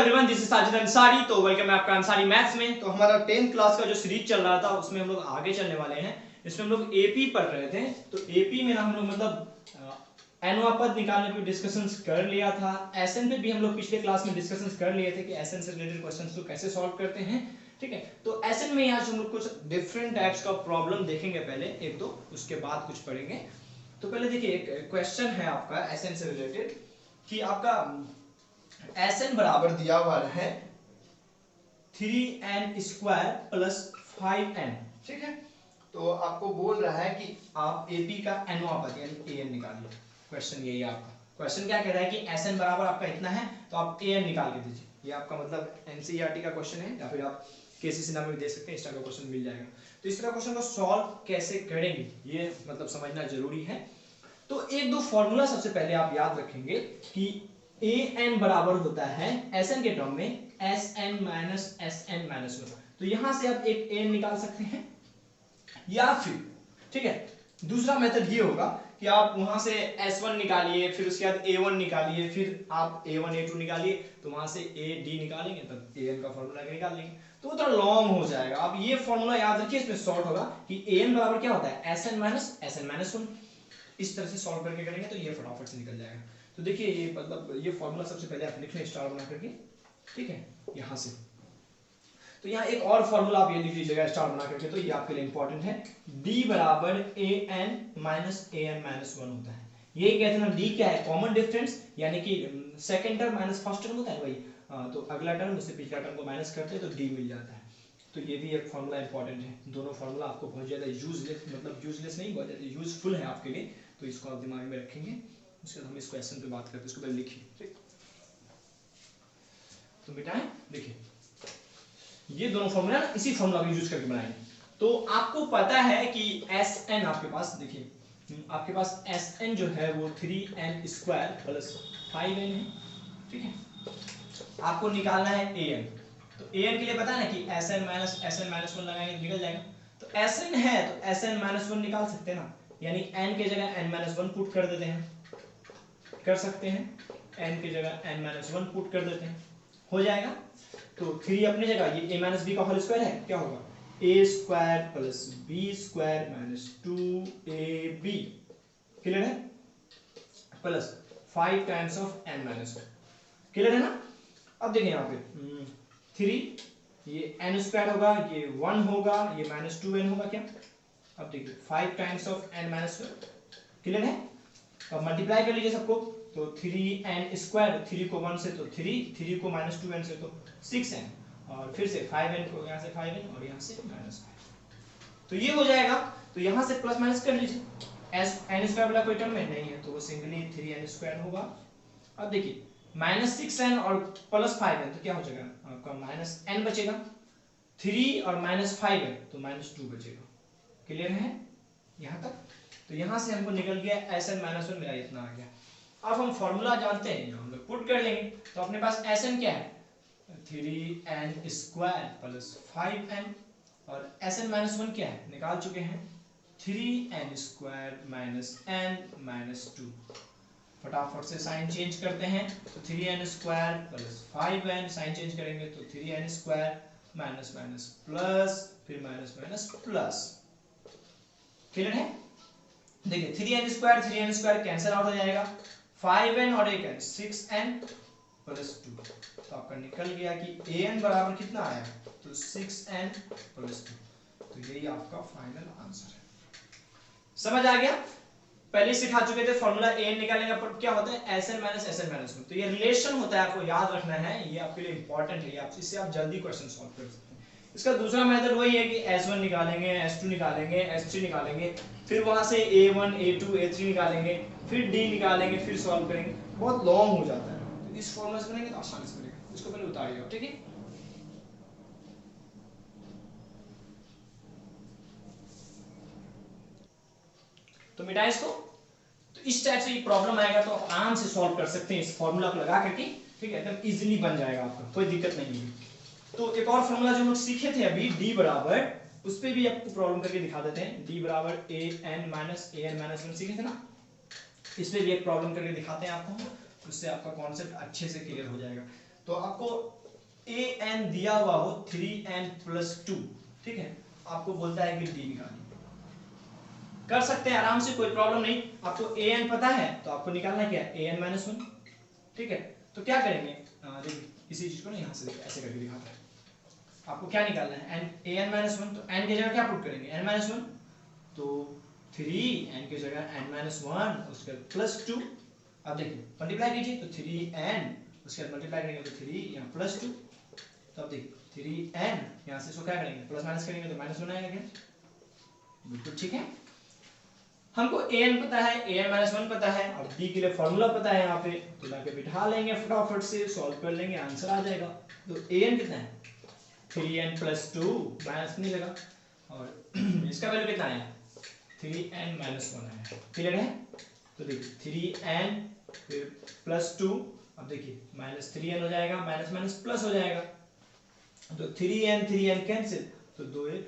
Everyone, this is Sajid Ansari. तो welcome है आपका अंसारी मैथ्स में। तो हमारा 10th क्लास का जो सीरीज चल रहा था उसमें हम लोग आगे चलने वाले हैं। इसमें हम लोग एपी पढ़ रहे थे। तो एपी में ना हम लोग मतलब अनुपात निकालने पे डिस्कशंस कर लिया था। एसएन पे भी हम लोग पिछले क्लास में डिस्कशंस कर लिए थे कि एसएन से रिलेटेड क्वेश्चंस को कैसे सॉल्व करते हैं। ठीक है, तो एसएन में आज हम लोग कुछ डिफरेंट टाइप्स का प्रॉब्लम देखेंगे। पहले एक दो, उसके बाद कुछ पढ़ेंगे। तो पहले देखिए, एक क्वेश्चन है आपका एसएन से रिलेटेड कि आपका Sn बराबर दिया हुआ है 3n स्क्वायर प्लस 5n। ठीक है, तो आपको बोल रहा है कि आप AP का अनुपात यानी an निकालिए। क्वेश्चन यही है आपका। क्वेश्चन क्या कह रहा है कि Sn बराबर आपका इतना है तो आप an निकाल के दीजिए। ये आपका मतलब NCERT का क्वेश्चन है, या फिर आप KCC नाम में भी दे सकते हैं, इस तरह का क्वेश्चन मिल जाएगा। तो इस तरह क्वेश्चन को सॉल्व कैसे करेंगे ये मतलब समझना जरूरी है। तो एक दो फॉर्मूला सबसे पहले आप याद रखेंगे कि an बराबर होता है Sn के टर्म में Sn माइनस Sn माइनस 1। तो यहां से आप एक an निकाल सकते हैं, या फिर ठीक है दूसरा मेथड ये होगा कि आप वहां से S1 निकालिए, फिर उसके बाद A1 निकालिए, फिर आप A1 A2 निकालिए, तो वहां से AD निकालेंगे तब an का फॉर्मूला निकाल लेंगे। तो थोड़ा लॉन्ग हो जाएगा। आप ये फॉर्मूला याद रखिए, इसमें शॉर्ट होगा कि an बराबर क्या होता है Sn माइनस Sn माइनस 1। इस तरह से सॉल्व करके करेंगे तो ये फटाफट से निकल जाएगा। तो देखिए ये मतलब ये फॉर्मूला सबसे पहले आप लिख लें स्टार बना करके। ठीक है, यहां से तो यहाँ एक और फॉर्मूला आप ये लिख लीजिएगा स्टार बना करके, तो ये आपके लिए इंपॉर्टेंट है। d बराबर an माइनस an माइनस 1 होता है। यही कहते हैं ना, d क्या है कॉमन डिफरेंस, यानी कि second term minus first term होता है वही। तो अगला टर्म उससे पिछला टर्म को माइनस करते हैं तो d मिल जाता है। तो ये भी एक फॉर्मूला इंपॉर्टेंट है। दोनों फॉर्मूला आपको बहुत ज्यादा यूजलेस, मतलब यूजलेस नहीं, बहुत ज्यादा यूजफुल है आपके लिए। तो इसको आप दिमाग में रखेंगे। उसके बाद हम इस क्वेश्चन पे बात करते हैं। इसको पहले लिखिए। ठीक, तो बेटा देखिए ये दोनों फॉर्मूला इसी फॉर्मूला को यूज करके बनाएंगे। तो आपको पता है कि Sn आपके पास देखिए आपके पास Sn जो है वो 3n स्क्वायर प्लस 5n है। ठीक है, आपको निकालना है an। तो an के लिए पता है ना कि Sn माइनस Sn माइनस 1 लगाएंगे तो निकल जाएगा। तो Sn है तो Sn माइनस 1 निकाल सकते हैं ना, यानी n के जगह n माइनस 1 पुट कर देते हैं, कर सकते हैं। n की जगह n माइनस 1 पुट कर देते हैं, हो जाएगा। तो 3 अपनी जगह, ये a माइनस बी का होल स्क्वायर है, क्या होगा a square plus b square minus 2ab। Clear है, plus 5 times of n minus 1। Clear है ना। अब देखिए यहाँ पे 3, ये n स्क्वायर होगा, ये 1 होगा, ये माइनस 2n होगा क्या। अब देखिए 5 times of n minus 1। Clear है, अब मल्टीप्लाई कर लीजिए सबको। तो 3n स्क्वायर, 3 को 1 से तो 3 को माइनस 2n से तो 6n, और फिर से 5n को यहाँ से 5n और यहाँ से माइनस 5। तो ये हो जाएगा। तो यहाँ से प्लस माइनस कर लीजिए। n स्क्वायर वाला कोई टर्म में नहीं है तो वो सिंगली 3n स्क्वायर होगा। अब देखिए माइनस 6n और प्लस 5n तो क्या हो जाएगा आपका माइनस n बचेगा। 3 और माइनस 5n तो माइनस 2 बचेगा। क्लियर है यहाँ तक। तो यहाँ से हमको निकल गया Sn माइनस 1 मेरा इतना आ गया। अब हम फॉर्मूला जानते हैं, हम लोग पुट कर लेंगे। तो अपने पास Sn क्या है 3n स्क्वायर प्लस 5n, और Sn माइनस 1 क्या है निकाल चुके हैं 3n square minus n minus 2। फटाफट से साइन चेंज करते हैं। तो 3n square plus 5n, sign change करेंगे तो 3n square minus minus plus, फिर माइनस माइनस प्लस। क्लियर है। देखिए 3n स्क्वायर कैंसिल आउट हो जाएगा, 5n और एक n 6n प्लस 2। तो आपका निकल गया कि an बराबर कितना आया तो 6n प्लस 2। तो यही आपका फाइनल आंसर है। समझ आ गया। पहले सिखा चुके थे फॉर्मूला an निकालने का क्या होता है Sn माइनस Sn माइनस 1। तो ये रिलेशन होता है, आपको याद रखना है, ये आपके लिए इंपॉर्टेंट है। आप इससे आप जल्दी क्वेश्चन सॉल्व कर सकते हैं। इसका दूसरा मेथड वही है कि S1 निकालेंगे, S2 निकालेंगे, S3 निकालेंगे, फिर वहां से A1 A2 A3 निकालेंगे, फिर D निकालेंगे, फिर सॉल्व करेंगे। बहुत लॉन्ग हो जाता है। तो इस फॉर्मूला से करेंगे तो आसानी से करेंगे। इसको पहले उतारिए, ठीक है। तो मिटाएं इसको। तो इस टाइप से ये प्रॉब्लम आएगा तो आराम से सॉल्व कर सकते हैं इस फॉर्मूला को लगा करके। ठीक है, एकदम इजीली बन जाएगा आपका, कोई दिक्कत नहीं है। तो एक और फॉर्मूला जो हम लोग सीखे थे अभी d बराबर, उस पे भी आपको प्रॉब्लम करके दिखा देते हैं। d बराबर an माइनस 1 सीखे थे ना, इस पे भी एक प्रॉब्लम करके दिखाते हैं आपको, उससे आपका कॉन्सेप्ट अच्छे से क्लियर हो जाएगा। तो आपको ए एन दिया हुआ हो 3n+2, ठीक है, आपको बोलता है कि डी निकालिए। कर सकते हैं आराम से, कोई प्रॉब्लम नहीं। आपको ए एन पता है तो आपको निकालना क्या है, an-1, ठीक है। तो क्या करेंगे, देखिए इसी चीज को ना यहाँ से देखिए ऐसे करके दिखाता है। आपको क्या निकालना है, an-1, तो n की जगह क्या पुट करेंगे, n-1, तो 3 n की जगह n-1 उसके +2। अब देखिए मल्टीप्लाई कीजिए तो 3n उसके बाद मल्टीप्लाई करेंगे तो 3 यहाँ +2, तो अब देखिए 3n यहाँ से इसको क्या करेंगे, प्लस माइनस करेंगे तो -1 आएगा क्या, बिल्कुल ठीक है। हमको an पता है, an-1 पता है, और b के लिए फॉर्मूला पता है यहाँ पे, तो लाके बिठा लेंगे फटाफट से, सॉल्व कर लेंगे, आंसर आ जाएगा। तो an कितना है, 3n+2 माइनस नहीं लगा, और इसका वैल्यू कितना है, 3n-1 है, क्लियर है। तो देखिए 3n फिर +2, अब देखिए -3n हो जाएगा, माइनस माइनस प्लस हो जाएगा, तो 3n कैंसिल, तो 2 1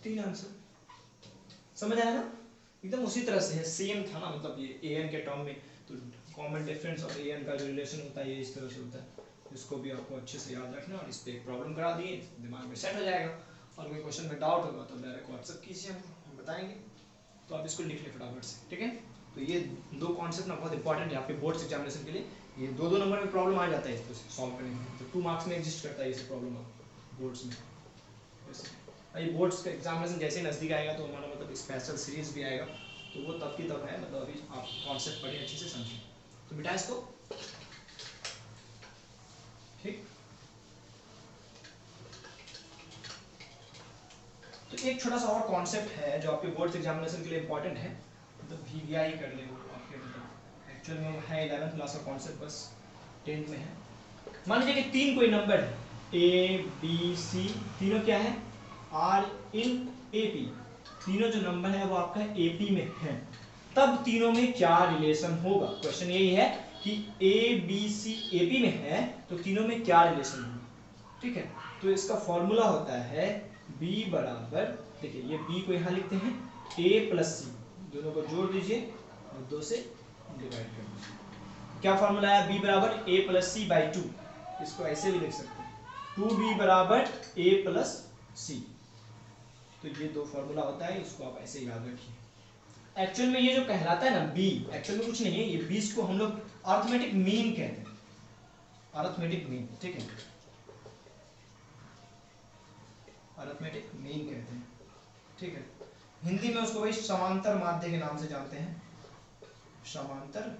3 आंसर। समझ आया ना, एकदम उसी तरह से है, सेम था ना, मतलब ये an के टर्म में तो कॉमन डिफरेंस और an का जो रिलेशन होता है ये इस तरह से होता है। इसको भी आपको अच्छे से याद रखना, और इस पे एक प्रॉब्लम करा दिए, दिमाग में सेट हो जाएगा। और कोई क्वेश्चन में डाउट होगा तो डायरेक्ट व्हाट्सएप कीजिए, हम बताएंगे। तो आप इसको लिख लें फटाफट से, ठीक है। तो ये दो कॉन्सेप्ट ना बहुत इंपॉर्टेंट है आपके बोर्ड्स एग्जामिनेशन के लिए। ये 2-2 नंबर में प्रॉब्लम आ जाता है इसको सॉल्व करने में, तो 2 मार्क्स में एग्जिस्ट करता है ये प्रॉब्लम बोर्ड्स में। ये बोर्ड्स का एग्जामिनेशन जैसे नज़दीक आएगा तो हमारा मतलब स्पेशल सीरीज भी आएगा, तो वो तब की तब है, मतलब अभी आप कॉन्सेप्ट पढ़िए अच्छे से समझिए। तो बेटा इसको ठीक। तो एक छोटा सा और कॉन्सेप्ट है जो आपके बोर्ड्स एग्जामिनेशन के लिए इंपॉर्टेंट है, मतलब VVI कर ले वो आपके, मतलब एक्चुअल में वो है 11th क्लास का कॉन्सेप्ट, बस 10th में है। मान लीजिए कि 3 कोई नंबर है A B C, तीनों क्या है, R in AP, तीनों जो नंबर है वो आपका AP में है, तब तीनों में क्या रिलेशन होगा। क्वेश्चन यही है कि A B C AP में है तो तीनों में क्या रिलेशन होगा, ठीक है। तो इसका फॉर्मूला होता है B बराबर, देखिए ये B को यहाँ लिखते हैं A+C, दोनों को जोड़ दीजिए और 2 से डिवाइड कर दीजिए। क्या फॉर्मूला है, B बराबर A+C/2, इसको ऐसे भी लिख सकते हैं 2B बराबर A+C। तो ये दो फॉर्मूला होता है, इसको आप ऐसे याद रखिए। एक्चुअल में ये जो कहलाता है ना B, एक्चुअल में कुछ नहीं है, ये 20 को हम लोग अरिथमेटिक मीन कहते हैं, अरिथमेटिक मीन, ठीक है, अरिथमेटिक मीन कहते हैं, ठीक है। हिंदी में उसको वही समांतर माध्य के नाम से जानते हैं, समांतर,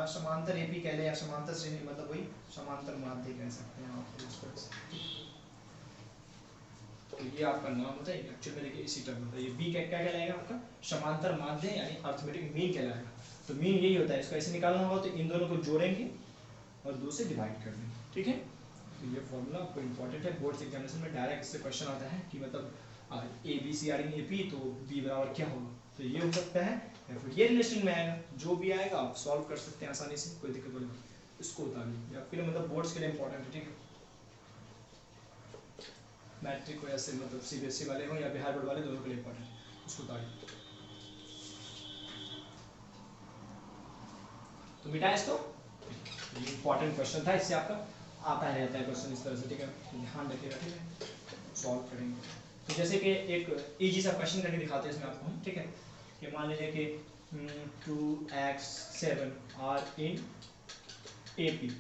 समांतर एपी कह लें या समांतर श्रेणी, मतलब वही समांतर माध्य कह सकते हैं आप। तो ये आपका नाम होता है, एक्चुअल में देखिए इसी टर्म होता है, ये बी क्या कहलाएगा आपका, समांतर माध्य यानी अरिथमेटिक मीन कहलाएगा। तो मीन यही होता है, इसको ऐसे निकालना होगा तो इन दोनों को जोड़ेंगे और 2 से डिवाइड कर देंगे, ठीक है। तो ये फॉर्मूला आपको इंपॉर्टेंट है, बोर्ड्स एग्जामिनेशन में डायरेक्ट इससे क्वेश्चन आता है कि मतलब A B C are in A P, तो बी बराबर क्या होगा, तो ये हो सकता है, या फिर ये रिलेशन में आएगा, जो भी आएगा आप सॉल्व कर सकते हैं आसानी से, कोई दिक्कत वाली नहीं। इसको उतारिए, आपके लिए मतलब बोर्ड्स के लिए इंपॉर्टेंट है, ठीक है। मैट्रिक हो या से मतलब CBSE वाले हो या बिहार बोर्ड वाले, दोनों के लिए इंपॉर्टेंट है, उसको उतारिए। तो मिटा इसको, ये इंपॉर्टेंट क्वेश्चन था, इससे आपका आता रहता है क्वेश्चन इस तरह से, ठीक है, तो ध्यान रखिएगा, ठीक है, सॉल्व करेंगे। तो जैसे कि एक इजी सा क्वेश्चन करके दिखाते हैं इसमें आपको हम, ठीक है, कि मान लीजिए कि 2x7 आर इन AP,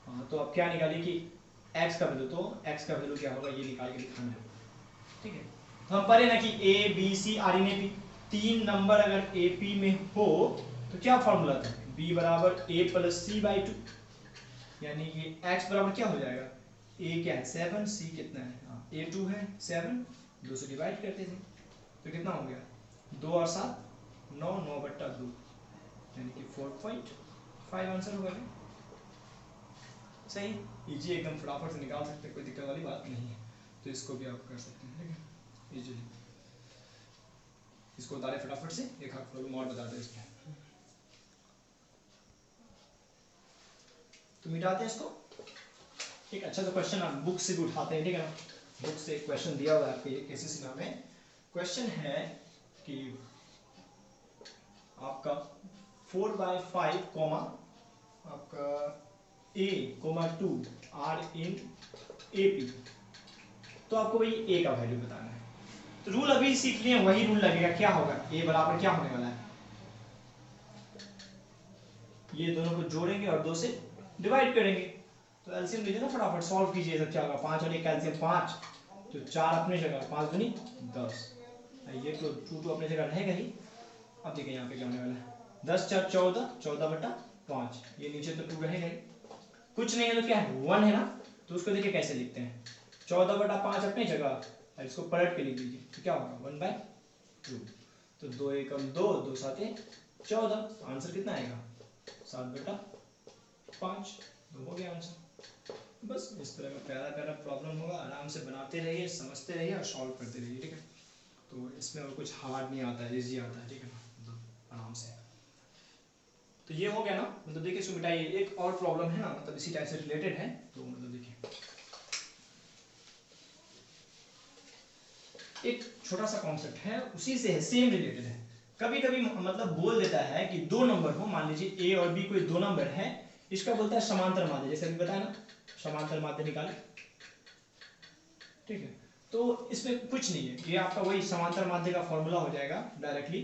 हाँ, तो अब क्या निकालिए कि x का वैल्यू, तो x का वैल्यू क्या होगा ये निकाल के दिखाना है, ठीक है। तो हम पढ़े ना कि A B C are in AP, 3 number अगर AP में हो तो क्या फॉर्मूला था, B बराबर A+C/2, यानी ये x बराबर क्या हो जाएगा, A क्या है 7, C कितना है, A 2 है 7, 2 से डिवाइड करते थे तो कितना हो गया, 2 और 7 9, 9/2, यानी कि 4.5 आंसर होगा। सही, इजी, एकदम फटाफट से निकाल सकते हैं, कोई दिक्कत वाली बात नहीं है। तो इसको भी आप कर सकते हैं, ठीक है, इजीली। इसको उतारे फटाफट से, एक हाथ प्रॉब्लम और बता दें इसमें, तो मिटाते हैं इसको, ठीक है। अच्छा तो क्वेश्चन आप बुक से भी उठाते हैं, ठीक है ना, बुक से एक क्वेश्चन दिया हुआ है आपके KCC नाम में, क्वेश्चन है कि आपका 4/5 कॉमा आपका a, 2 are in A P, तो आपको भाई ए का वैल्यू बताना है। तो रूल अभी सीख लिए, वही रूल लगेगा। क्या होगा, ए बराबर क्या होने वाला है, ये दोनों को जोड़ेंगे और 2 से डिवाइड करेंगे। तो एलसीएम लीजिए ना, फटाफट सॉल्व कीजिए। सब क्या होगा, 5 और 1 कैलसियम 5, तो 4 अपने जगह, 5 दूनी 10, ये तो 2 अपने जगह रहेगा ही। अब देखिए यहाँ पे क्या होने वाला है, 10 4 14, 14/5, ये नीचे तो 2 रहेगा ही, कुछ नहीं है तो क्या है 1 है ना। तो उसको देखिए कैसे लिखते हैं, 14/5 अपनी जगह और इसको पलट के लिख दीजिए, तो क्या होगा 1/2। तो 2 एकम 2, 2 7 14, आंसर कितना आएगा 7/5, तो हो गया आंसर। बस इस तरह का प्यारा प्यारा प्रॉब्लम होगा, आराम से बनाते रहिए, समझते रहिए और सॉल्व करते रहिए, ठीक है। तो इसमें और कुछ हार्ड नहीं आता है, इजी आता है, ठीक है ना, मतलब आराम से। तो ये हो गया ना, मतलब देखिए इसको मिटाइए। एक और प्रॉब्लम है ना, मतलब इसी टाइप से रिलेटेड है, तो मतलब देखिए एक छोटा सा कॉन्सेप्ट है, उसी से है, सेम रिलेटेड है। कभी कभी मतलब बोल देता है कि 2 नंबर हो, मान लीजिए ए और बी कोई 2 नंबर है, इसका बोलता है समांतर माध्य, जैसे अभी बताया ना समांतर माध्य निकाले, ठीक है। तो इसमें कुछ नहीं है, ये आपका वही समांतर माध्य का फॉर्मूला हो जाएगा डायरेक्टली,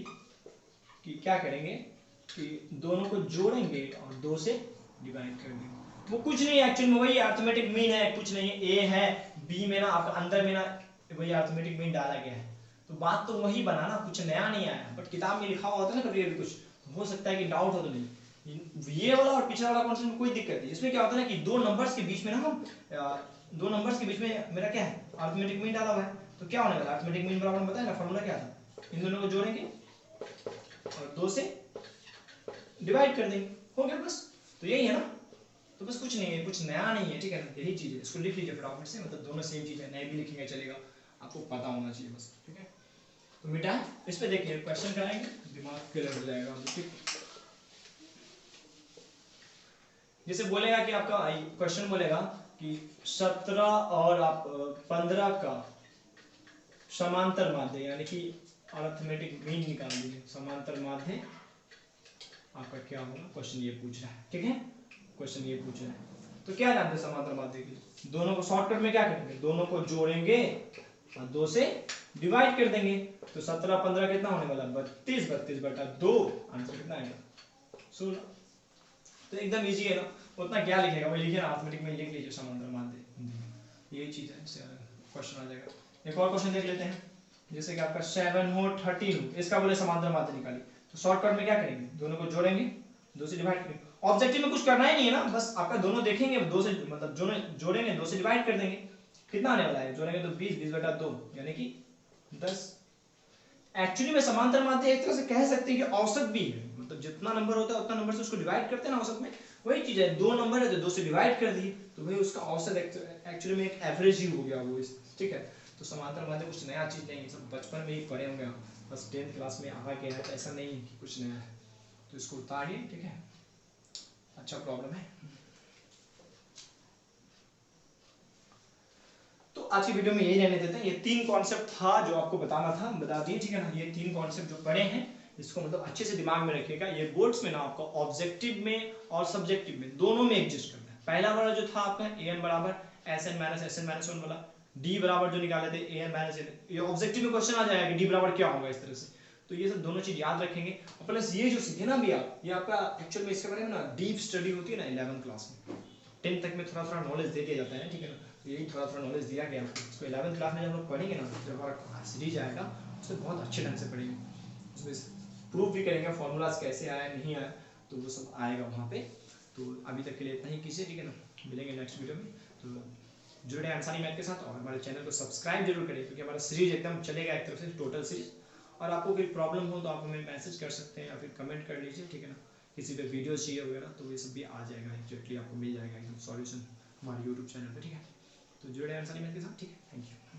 कि क्या करेंगे कि दोनों को जोड़ेंगे और 2 से डिवाइड कर देंगे। वो कुछ नहीं है एक्चुअली में, वही अरिथमेटिक मीन है, कुछ नहीं है। ए है, बी में ना आपका अंदर में ना वही अरिथमेटिक मीन डाला गया है, तो बात तो वही बना ना, कुछ नया नहीं आया। बट किताब में लिखा हुआ होता है ना कभी कभी कुछ, हो सकता है कि डाउट हो, तो नहीं ये वाला और पिछला वाला कॉन्सेप्ट में कोई दिक्कत नहीं। इसमें क्या होता है ना कि 2 नंबर्स के बीच में ना हम 2 नंबर्स के बीच में मेरा क्या है अरिथमेटिक मीन डाला हुआ है, तो क्या होने वाला अरिथमेटिक मीन बराबर बताया ना फॉर्मूला क्या था, इन दोनों को जोड़ेंगे और 2 से डिवाइड कर देंगे, हो गया बस। तो यही है ना, तो बस कुछ नहीं है, कुछ नया नहीं है, ठीक है ना, यही चीज है। इसको लिख लीजिए फटाफट से, मतलब दोनों सेम चीज है, नए भी लिखेंगे चलेगा, आपको पता होना चाहिए बस, ठीक है। तो मिटाएं, इस पे देखिए क्वेश्चन कराएंगे, दिमाग क्लियर हो जाएगा, ठीक। जैसे बोलेगा कि आपका क्वेश्चन बोलेगा कि 17 और आप 15 का समांतर माध्य, यानी कि अरिथमेटिक मीन निकाल लीजिए, समांतर माध्य आपका क्या होगा, क्वेश्चन ये पूछ रहा है, ठीक है, क्वेश्चन ये पूछ रहा है। तो क्या जानते हैं समांतर माध्य के लिए, दोनों को शॉर्टकट में क्या करेंगे, दोनों को जोड़ेंगे और 2 से डिवाइड कर देंगे। तो 17 15 कितना होने वाला 32, 32/2, आंसर कितना आएगा 16। तो एकदम इजी है ना, उतना क्या लिखेगा, वही लिखे ना अरिथमेटिक में लिख लीजिए समांतर माध्य, यही चीज है, इससे क्वेश्चन आ जाएगा। एक और क्वेश्चन देख लेते हैं, जैसे कि आपका 7 हो 13 हो, इसका बोले समांतर माध्य निकालिए, तो शॉर्टकट में क्या करेंगे, दोनों को जोड़ेंगे 2 से डिवाइड करेंगे। ऑब्जेक्टिव में कुछ करना ही नहीं है ना, बस आपका दोनों देखेंगे 2 से मतलब जोड़ेंगे 2 से डिवाइड कर देंगे, कितना आने वाला है, जोड़ेंगे तो 20, 20/2 यानी कि 10। एक्चुअली में समांतर माध्य एक तरह से कह सकते हैं कि औसत भी है, मतलब जितना नंबर होता है उतना नंबर से उसको डिवाइड करते हैं ना, औसत में वही चीज है। 2 नंबर है तो 2 से डिवाइड कर दिए, तो भाई उसका औसत एक्चुअली में एक एवरेज ही हो गया वो, ठीक है। तो समांतर माध्य कुछ नया चीज नहीं है, सब बचपन में ही पढ़े होंगे आप, बस 10th क्लास में आ गया है, तो ऐसा नहीं है कि कुछ नया है। तो इसको उतारिए, ठीक है, अच्छा प्रॉब्लम है। तो आज की वीडियो में यही रहने देते हैं, ये 3 कॉन्सेप्ट था जो आपको बताना था, बता दिए, ठीक है ना। ये 3 कॉन्सेप्ट जो पढ़े हैं इसको मतलब अच्छे से दिमाग में रखिएगा, ये बोर्ड्स में ना आपको ऑब्जेक्टिव में और सब्जेक्टिव में दोनों में एग्जिस्ट करना है। पहला वाला जो था आपका an बराबर sn माइनस sn माइनस 1 वाला, d बराबर जो निकाले थे an माइनस n, ये ऑब्जेक्टिव में क्वेश्चन आ जाएगा कि d बराबर क्या होगा, इस तरह से। तो ये सब दोनों चीज याद रखेंगे, और प्लस ये जो सीखे ना अभी आप, ये आपका एक्चुअल में इसके बारे में ना डीप स्टडी होती है ना 11th क्लास में, 10th तक में थोड़ा थोड़ा नॉलेज दे दिया जाता है, ठीक है ना। तो यही थोड़ा थोड़ा नॉलेज दिया गया आपको, इसको 11th क्लास में जब हम पढ़ेंगे ना, जब हमारा सीरीज आएगा उससे बहुत अच्छे ढंग से पढ़ेंगे, उसमें प्रूव भी करेंगे फॉर्मूलाज कैसे आया नहीं आया, तो वो सब आएगा वहाँ पे। तो अभी तक के लिए इतना ही कीजिए, ठीक है ना, मिलेंगे नेक्स्ट वीडियो में। तो जुड़े आसानी मैथ के साथ, और हमारे चैनल को सब्सक्राइब जरूर करिए, क्योंकि हमारा सीरीज एकदम चलेगा एक तरफ से टोटल सीरीज। और आपको कोई प्रॉब्लम हो तो आप हमें मैसेज कर सकते हैं या फिर कमेंट कर लीजिए, ठीक है ना। किसी पे वीडियो चाहिए वगैरह तो ये सब भी आ जाएगा, एक्जैक्टली आपको मिल जाएगा एकदम सॉल्यूशन हमारे यूट्यूब चैनल पर, ठीक है। तो जुड़े आसानी मैथ के साथ, ठीक है, थैंक यू।